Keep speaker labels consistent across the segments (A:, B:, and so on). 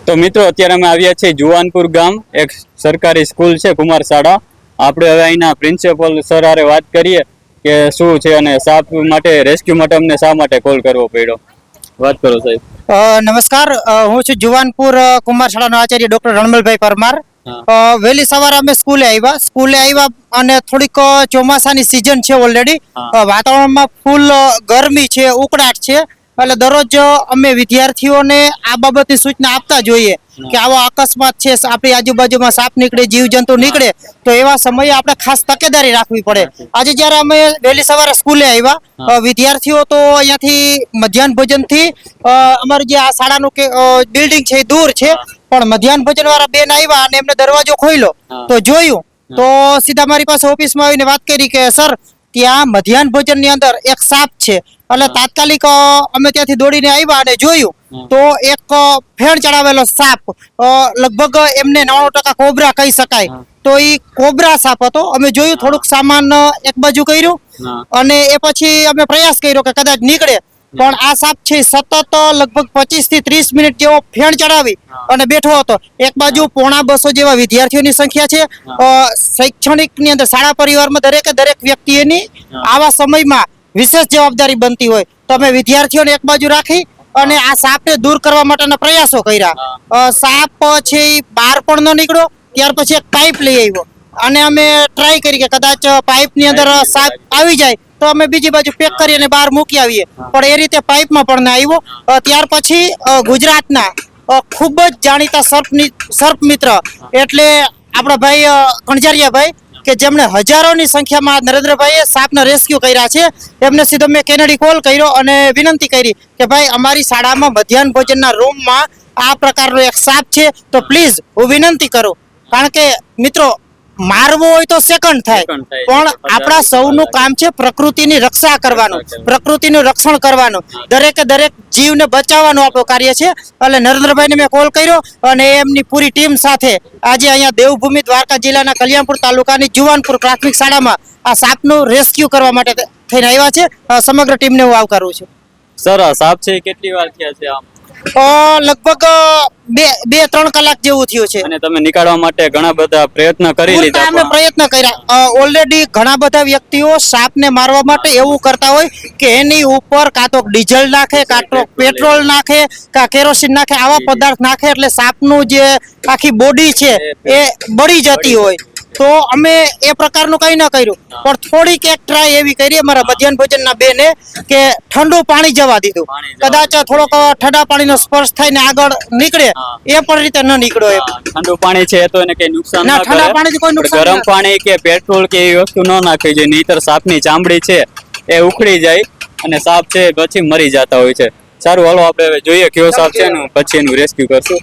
A: તો મિત્રો અત્યારે અમે આવ્યા છીએ જુવાનપુર ગામ, એક સરકારી સ્કૂલ છે કુમાર શાળા. આપણે હવે અહીંના પ્રિન્સિપલ સર હારે વાત કરીએ કે શું છે અને સાપ માટે રેસ્ક્યુ માટે અમને શા માટે કોલ કરવો પડ્યો. વાત કરો સાહેબ.
B: નમસ્કાર, હું છું જુવાનપુર કુમાર શાળાનો આચાર્ય ડોક્ટર રણમલભાઈ પરમાર. વહેલી સવારે અમે સ્કૂલે આવ્યા અને થોડીક ચોમાસાની સિઝન છે ઓલરેડી. વાતાવરણમાં ફૂલ ગરમી છે, ઉકળાટ છે, એટલે દરરોજ અમે વિદ્યાર્થીઓને આ બાબતની સૂચના આપતા જોઈએ કે આવો અકસ્માત છે, આપણી આજુબાજુમાં સાપ નીકળે, જીવજંતુ નીકળે, તો એવા સમયે આપણે ખાસ તકેદારી રાખવી પડે. આજે જ્યારે અમે વહેલી સવારે સ્કૂલે આવ્યા, વિદ્યાર્થીઓ તો અહીંયાથી મધ્યાહન ભોજનથી અમારી જે આ શાળાનું બિલ્ડિંગ છે એ દૂર છે, પણ મધ્યાહન ભોજન વાળા બેન આવ્યા અને એમને દરવાજો ખોલ્યો તો જોયું તો સીધા મારી પાસે ઓફિસમાં આવીને વાત કરી કે સર, ત્યાં મધ્યાહન ભોજન ની અંદર એક સાપ છે. એટલે તાત્કાલિક અમે ત્યાંથી દોડીને આવ્યા અને જોયું તો એક ફેણ ચડાવેલો સાપ, લગભગ એમને 99% કોબરા કહી શકાય, તો એ કોબરા સાપ હતો. અમે જોયું, થોડુંક સામાન એક બાજુ કર્યું અને એ પછી અમે પ્રયાસ કર્યો કે કદાચ નીકળે, પણ આ સાપ છે સતત લગભગ 25 થી 30 મિનિટ જેવો ફેણ ચડાવી અને બેઠો હતો. એક બાજુ 150 જેવા વિદ્યાર્થીઓની સંખ્યા છે. શૈક્ષણિક ની અંદર શાળા પરિવારમાં દરેક વ્યક્તિની આવા સમયમાં વિશેષ જવાબદારી બનતી હોય, તો અમે વિદ્યાર્થીઓને એક બાજુ રાખી અને આ સાપને દૂર કરવા માટેના પ્રયાસો કર્યા. સાપ છે એ બહાર પણ ન નીકળ્યો. ત્યાર પછી એક પાઇપ લઈ આવ્યો અને અમે ટ્રાય કરી કે કદાચ પાઇપની અંદર સાપ આવી જાય તો અમે બીજી બાજુ પેક કરી અને બહાર મૂકી આવીએ, પણ એ રીતે પાઇપમાં પણ ના આવ્યો. ત્યાર પછી ગુજરાતના ખૂબ જ જાણીતા સર્પ મિત્ર એટલે આપણા ભાઈ કણઝારિયાભાઈ, કે જેમણે હજારોની સંખ્યામાં નરેન્દ્રભાઈએ સાપને રેસ્ક્યુ કર્યા છે, એમને સીધો મેં કેનેડી કોલ કર્યો અને વિનંતી કરી કે ભાઈ અમારી શાળામાં મધ્યાહન ભોજનના રૂમમાં આ પ્રકારનો એક સાપ છે, તો પ્લીઝ હું વિનંતી કરું. કારણ કે મિત્રો, મારવો હોય તો સેકન્ડ થાય, પણ આપણા સૌનું કામ છે પ્રકૃતિની રક્ષા કરવાનું, પ્રકૃતિનું રક્ષણ કરવાનું, દરેક જીવને બચાવવાનું આપણું કાર્ય છે. એટલે નરેન્દ્રભાઈને મેં કોલ કર્યો અને એમની પૂરી ટીમ સાથે આજે અહીંયા દેવભૂમિ દ્વારકા જિલ્લાના કલ્યાણપુર તાલુકાની જુવાનપુર પ્રાથમિક શાળામાં આ સાપનું રેસ્ક્યુ કરવા માટે થઈને આવ્યા છે. સમગ્ર ટીમને હું આવકારું છું.
A: સર, આ સાપ છે કેટલી વાર થયા છે આમ?
B: લગભગ 2-3 કલાક જેવું થયું છે.
A: અને તમે નીકાળવા માટે ઘણા બધા પ્રયત્ન કરી લીધા?
B: અમે પ્રયત્ન કર્યા. ઓલરેડી ઘણા બધા વ્યક્તિઓ સાપને મારવા માટે એવું કરતા હોય કે એની ઉપર કાં તો ડીઝલ નાખે, કાં તો પેટ્રોલ નાખે, કાં કેરોસીન નાખે, આવા પદાર્થ નાખે એટલે સાપનું જે આખી બોડી છે એ બળી જતી હોય. તો અમે એ પ્રકારનું કંઈ ન કર્યું, પણ થોડીક એક ટ્રાય એવી કરી અમારા મધ્યાહન ભોજનના બેને કે ઠંડુ પાણી જવા દીધું. કદાચ થોડોક ઠંડા પાણીનો સ્પર્શ થઈને આગળ નીકળે, એ પણ રીતે ન નીકળ્યો. એમ
A: ઠંડુ પાણી છે તો એને કઈ નુકસાન ના,
B: ઠંડા પાણીથી કોઈ નુકસાન.
A: ગરમ પાણી કે પેટ્રોલ કે એવી વસ્તુ ન નાખવી જોઈએ, નહીતર સાપની ચામડી છે એ ઉખડી જાય અને સાપ છે પછી મરી જતા હોય છે. સારું, હાલો આપણે હવે જોઈએ કયો સાપ છે ને પછી એનું રેસ્ક્યુ કરશું.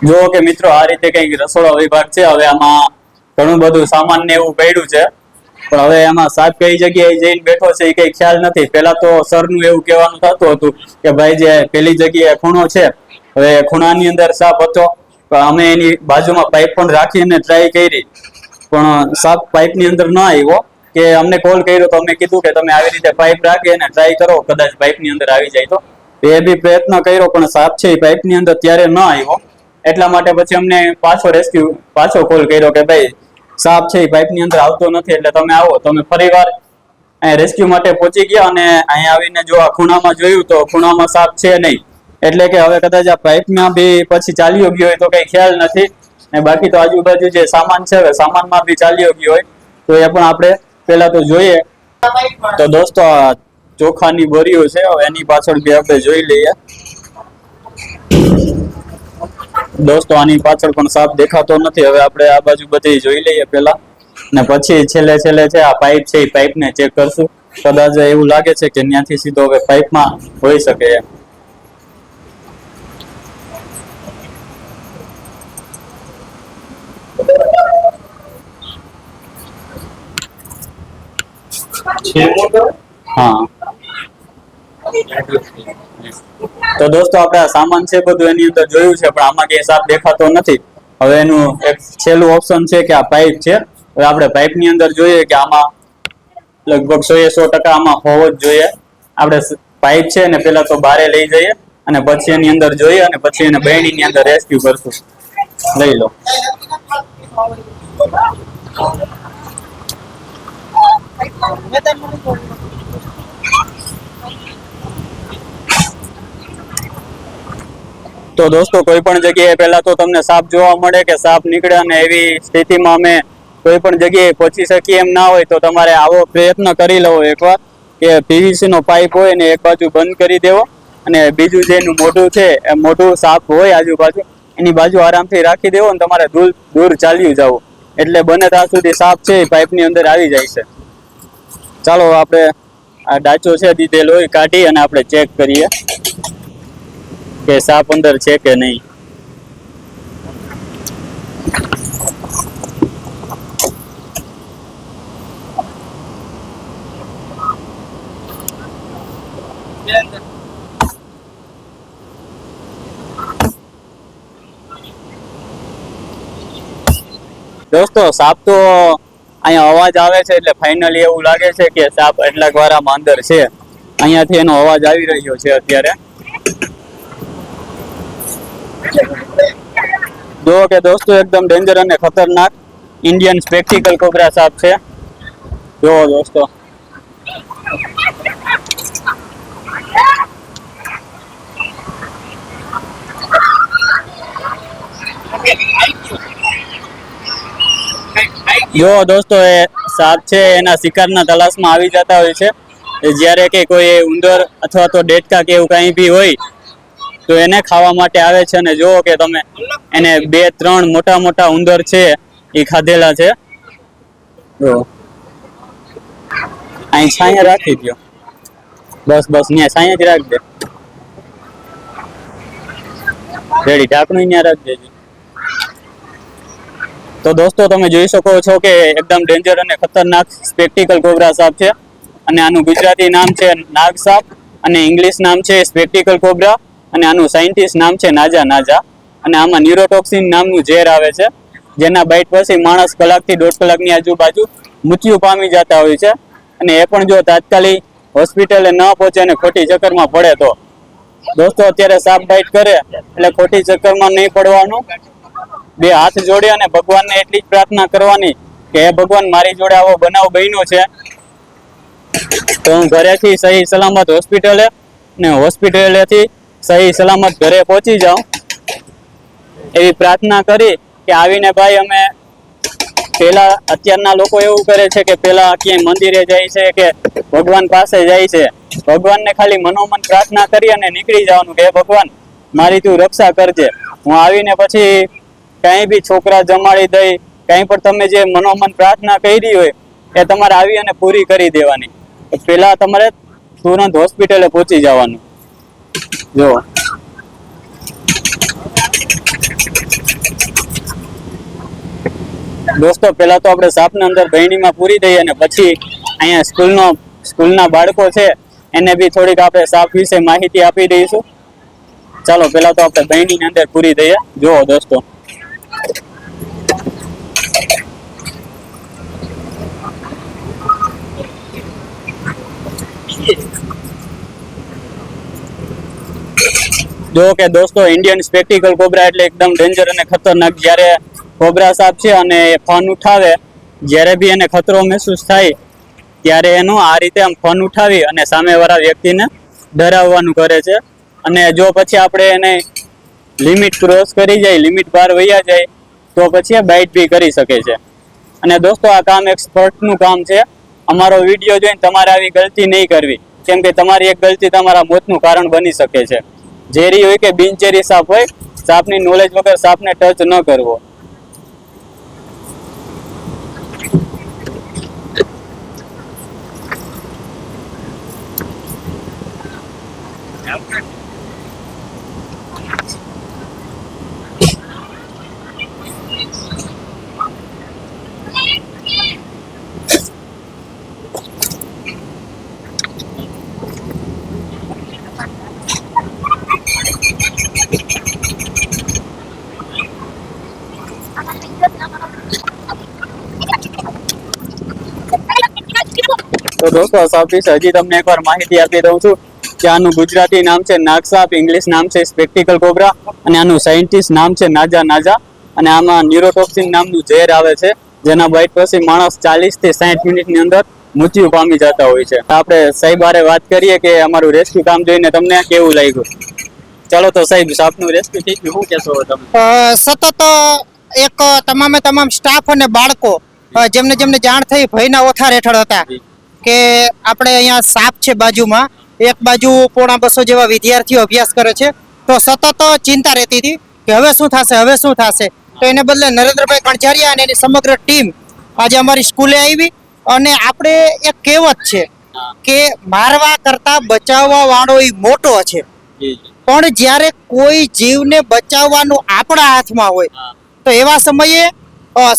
A: જો કે મિત્રો, આ રીતે કઈક રસોડા વિભાગ છે. હવે આમાં ઘણું બધું સામાન ને એવું પડ્યું છે, પણ હવે એમાં સાપ કઈ જગ્યાએ જઈને બેઠો છે એ કઈ ખ્યાલ નથી. પેલા તો સરનું એવું કહેવાનું થતું હતું કે ભાઈ જે પેલી જગ્યાએ ખૂણો છે, હવે ખૂણાની અંદર સાપ હતો, અમે એની બાજુમાં પાઇપ પણ રાખીને ટ્રાય કરી, પણ સાપ પાઇપની અંદર ન આવ્યો. કે અમને કોલ કર્યો તો અમે કીધું કે તમે આવી રીતે પાઇપ રાખી અને ટ્રાય કરો, કદાચ પાઇપની અંદર આવી જાય તો. એ બી પ્રયત્ન કર્યો, પણ સાપ છે એ પાઇપની અંદર ત્યારે ન આવ્યો. એટલા માટે પછી અમને પાછો કોલ કર્યો કે ભાઈ સાપ છે એ પાઇપની અંદર આવતો નથી, એટલે તમે આવો. તમે ફરીવાર અહીંયા રેસ્ક્યુ માટે પહોંચી ગયા અને અહીંયા આવીને જો આ ખૂણામાં જોયું તો ખૂણામાં સાપ છે નહીં. એટલે કે હવે કદાચ આ પાઇપમાં બી પછી ચાલ્યો ગયો હોય તો કઈ ખ્યાલ નથી, ને બાકી તો આજુબાજુ જે સામાન છે હવે સામાનમાં બી ચાલ્યો ગયો હોય તો એ પણ આપણે પેલા તો જોઈએ. તો દોસ્તો, આ ચોખાની બોરીઓ છે, હવે એની પાછળ બી આપણે જોઈ લઈએ. દોસ્તો, આની પાછળ પણ સાપ દેખાતો નથી. હવે આપણે આ બાજુ બધી જોઈ લઈએ પેલા, ને પછી છેલ્લે છે આ પાઇપ છે એ પાઇપને ચેક કરશું. કદાચ એવું લાગે છે કે ત્યાંથી સીધો હવે પાઇપમાં હોઈ શકે એમ. હા, તો દોસ્તો, આપણે આ સામાન છે બધું એની અંદર જોયું છે, પણ આમાં કઈ સાપ દેખાતો નથી. હવે એનું એક છેલ્લું ઓપ્શન છે કે આ પાઇપ છે. હવે આપણે પાઇપની અંદર જોઈએ કે આમાં લગભગ 100% આમાં હોવો જ જોઈએ. આપણે પાઇપ છે ને પેલા તો બારે લઈ જઈએ અને પછી એની અંદર જોઈએ અને પછી એને બહેણીની અંદર રેસ્ક્યુ કરશું. લઈ લો. તો દોસ્તો કોઈ પણ જગ્યાએ પહેલા તો તમને સાપ જોવા મળે કે સાપ નીકળે અને એવી સ્થિતિમાં અમે કોઈ પણ જગ્યાએ પહોંચી શકીએ એમ ના હોય તો તમારે આવો પ્રયત્ન કરી લેવો એકવાર કે પીવીસી નો પાઇપ હોય ને એક બાજુ બંધ કરી દેવો અને બીજું જેનું મોઢું છે એ મોઢું સાપ હોય આજુબાજુ એની બાજુ આરામથી રાખી દેવો અને તમારે દૂર ચાલ્યું જવું એટલે બને ત્યાં સુધી સાપ છે એ પાઇપની અંદર આવી જાય છે. ચાલો આપણે આ ડાચો છે દીધેલો એ કાઢી અને આપણે ચેક કરીએ કે સાપ અંદર છે કે નહીં. દોસ્તો સાપ તો અહીંયા અવાજ આવે છે એટલે ફાઇનલી એવું લાગે છે કે સાપ એટલા વારામાં અંદર છે. અહીંયાથી એનો અવાજ આવી રહ્યો છે અત્યારે. જો કે દોસ્તો એકદમ ડેન્જર અને ખતરનાક ઇન્ડિયન સ્પેક્ટિકલ કોબરા સાપ છે. જો દોસ્તો જો દોસ્તો એ સાપ છે એના શિકારના તલાશમાં આવી જતા હોય છે. જ્યારે કે કોઈ ઉંદર અથવા તો ડેટકા કે એવું કંઈ બી હોય તો એને ખાવા માટે આવે છે અને જુઓ કે તમે એને 2-3 મોટા મોટા ઉંદર છે એ ખાધેલા છે. જો અહીં છાંયા રાખી દો. બસ ત્યાં છાંયા જ રાખી દે. રેડી ઢાંકણું ત્યાં રાખી દેજો. તો દોસ્તો તમે જોઈ શકો છો કે એકદમ ડેન્જર અને ખતરનાક સ્પેક્ટિકલ કોબરા સાપ છે અને આનું ગુજરાતી નામ છે નાગ સાપ અને ઇંગ્લિશ નામ છે સ્પેક્ટિકલ કોબરા અને આનું સાયન્ટિસ્ટ નામ છે નાજા અને આમાં ન્યુરોટોક્સિન નામનું ઝેર આવે છે જેના બાઇટ પછી માણસ કલાકથી 1.5 કલાકની આજુબાજુ મૃત્યુ પામી જતા હોય છે અને એ પણ જો તાત્કાલિક હોસ્પિટલે ન પહોંચે અને ખોટી ચક્કરમાં પડે તો. દોસ્તો અત્યારે સાપ બાઇટ કરે એટલે ખોટી ચક્કરમાં નહીં પડવાનું. 2 હાથ જોડી અને ભગવાનને એટલી જ પ્રાર્થના કરવાની કે હે ભગવાન મારી જોડે આવો બનાવ બન્યો છે તો હું ઘરેથી સહી સલામત હોસ્પિટલે ને હોસ્પિટલેથી સહી સલામત ઘરે પહોંચી જાઉં એવી પ્રાર્થના કરી કે આવીને ભાઈ અમે પેલા અત્યારના લોકો એવું કરે છે કે પેલા ક્યાંય મંદિરે જાય છે કે ભગવાન પાસે જાય છે. ભગવાનને ખાલી મનોમન પ્રાર્થના કરી અને નીકળી જવાનું કે હે ભગવાન મારી તું રક્ષા કરજે. હું આવીને પછી કઈ બી છોકરા જમાડી દઈ કઈ પણ તમે જે મનોમન પ્રાર્થના કરી હોય એ તમારે આવી અને પૂરી કરી દેવાની. પેલા તમારે તુરંત હોસ્પિટલે પહોંચી જવાનું. જો દોસ્તો પેલા તો આપણે સાપને અંદર બહેણીમાં પૂરી દઈએ અને પછી અહીંયા સ્કૂલના બાળકો છે એને બી થોડીક આપણે સાપ વિશે માહિતી આપી દઈશું. ચાલો પેલા તો આપણે બહેણીની અંદર પૂરી દઈએ. જુઓ દોસ્તો જો કે દોસ્તો ઇન્ડિયન સ્પેક્ટિકલ કોબરા એટલે એકદમ ડેન્જર અને ખતરનાક. જ્યારે કોબરા સાપ છે અને એ ફન ઉઠાવે જ્યારે બી એને ખતરો મહેસૂસ થાય ત્યારે એનું આ રીતે આમ ફન ઉઠાવી અને સામેવાળા વ્યક્તિને ડરાવવાનું કરે છે અને જો પછી આપણે એને લિમિટ ક્રોસ કરી જાય લિમિટ બહાર વયા જાય તો પછી બાઇટ બી કરી શકે છે. અને દોસ્તો આ કામ એક્સપર્ટનું કામ છે. અમારો વિડીયો જોઈને તમારે આવી ગલતી નહીં કરવી કેમ કે તમારી એક ગલતી તમારા મોતનું કારણ બની શકે છે. ઝેરી હોય કે બિનઝેરી સાપ હોય સાપની નોલેજ વગર સાપને ટચ ન કરવો. તો દોસ્તો સાપ વિશે હજી તમને એકવાર માહિતી આપી દઉં છું કે આનું ગુજરાતી નામ છે નાગસાપ, ઇંગ્લિશ નામ છે સ્પેક્ટિકલ કોબરા અને આનું સાયન્ટિસ્ટ નામ છે નાજા નાજા. અને આમાં ન્યુરોટોક્સિન નામનું ઝેર આવે છે, જેના બાઇટ પછી માણસ 40 થી 60 મિનિટની અંદર મૃત્યુ પામી જતા હોય છે. આપણે સાહેબ હારે વાત કરીએ કે અમારું રેસ્ક્યુ કામ જોઈને તમને કેવું લાગ્યું. ચાલો તો સાહેબ, સાપનું રેસ્ક્યુ થઈ ગયું, શું કહેશો તમે?
B: સતત એક તમામ સ્ટાફ અને બાળકો જેમને જેમને જાણ થઈ ભયના ઓથાર હેઠળ હતા કે આપણે અહીંયા સાપ છે બાજુમાં, એક બાજુ 150 જેવા વિદ્યાર્થીઓ અભ્યાસ કરે છે, તો સતત ચિંતા રહેતી હતી કે હવે શું થશે. તો એને બદલે નરેન્દ્રભાઈ કણઝારિયા અને એની સમગ્ર ટીમ આજે અમારી સ્કૂલે આવી. અને આપણે એક કહેવત છે કે મારવા કરતા બચાવવા વાળો ઈ મોટો છે, પણ જ્યારે કોઈ જીવને બચાવવાનું આપણા હાથમાં હોય તો એવા સમયે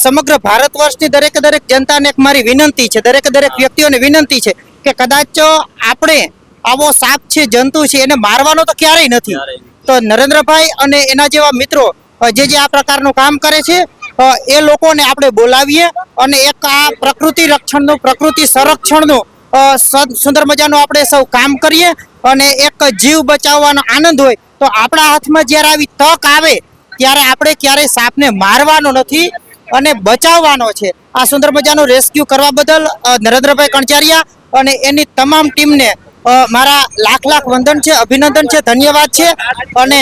B: સમગ્ર ભારત વર્ષની દરેક જનતાને એક મારી વિનંતી છે, દરેક વ્યક્તિઓને વિનંતી છે કે કદાચ આપણે આવો સાપ છે, જંતુ છે, એને મારવાનો તો ક્યારેય નથી. તો નરેન્દ્રભાઈ અને એના જેવા મિત્રો જે આ પ્રકારનું કામ કરે છે, એ લોકોને આપણે બોલાવીએ અને એક આ પ્રકૃતિ રક્ષણનું, પ્રકૃતિ સંરક્ષણનું સુંદર મજાનું આપણે સૌ કામ કરીએ. અને એક જીવ બચાવવાનો આનંદ હોય તો આપણા હાથમાં જ્યારે આવી તક આવે ત્યારે આપણે ક્યારેય સાપને મારવાનો નથી અને બચાવવાનો છે. આ સુંદર મજાનું રેસ્ક્યુ કરવા બદલ નરેન્દ્રભાઈ કણઝારિયા અને એની તમામ ટીમને મારા લાખ વંદન છે, અભિનંદન છે, ધન્યવાદ છે. અને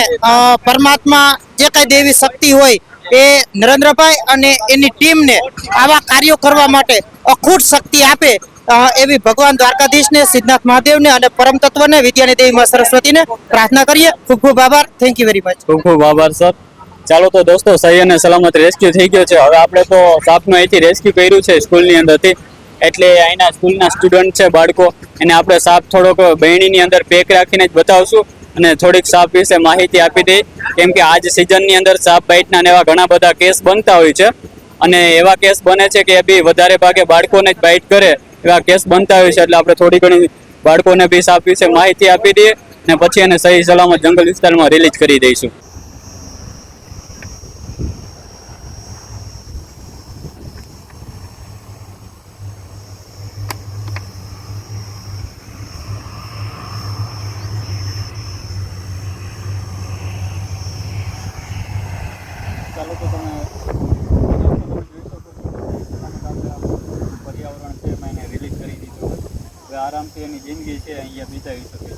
B: પરમાત્મા જે કઈ દેવી શક્તિ હોય એ નરેન્દ્રભાઈ અને એની ટીમને આવા કાર્યો કરવા માટે અખૂટ શક્તિ આપે એવી ભગવાન દ્વારકાધીશને, સિદ્ધનાથ મહાદેવને અને પરમ તત્વને, વિદ્યાની દેવી માં સરસ્વતીને પ્રાર્થના કરીએ. ખૂબ ખૂબ આભાર. Thank you very much.
A: ખૂબ ખૂબ આભાર સર. ચાલો તો દોસ્તો, સહી અને સલામત રેસ્ક્યુ થઈ ગયો છે. હવે આપણે તો સાપનું અહીંથી રેસ્ક્યુ કર્યું છે સ્કૂલની અંદરથી, એટલે અહીંના સ્કૂલના સ્ટુડન્ટ છે, બાળકો, એને આપણે સાપ થોડોક બહેણીની અંદર પેક રાખીને જ બતાવશું અને થોડીક સાપ વિશે માહિતી આપી દઈ. કેમ કે આજ સિઝનની અંદર સાપ બાઇટના એવા ઘણા બધા કેસ બનતા હોય છે અને એવા કેસ બને છે કે બી વધારે ભાગે બાળકોને જ બાઇટ કરે એવા કેસ બનતા હોય છે. એટલે આપણે થોડી ઘણી બાળકોને બી સાપ વિશે માહિતી આપી દઈએ અને પછી એને સહી સલામત જંગલ વિસ્તારમાં રિલીઝ કરી દઈશું. ચાલો તો તમે પર્યાવરણ છે એમાં એને રિલીઝ કરી દીધું. હવે આરામથી એની જિંદગી છે અહીંયા બીતાવી શકે છે.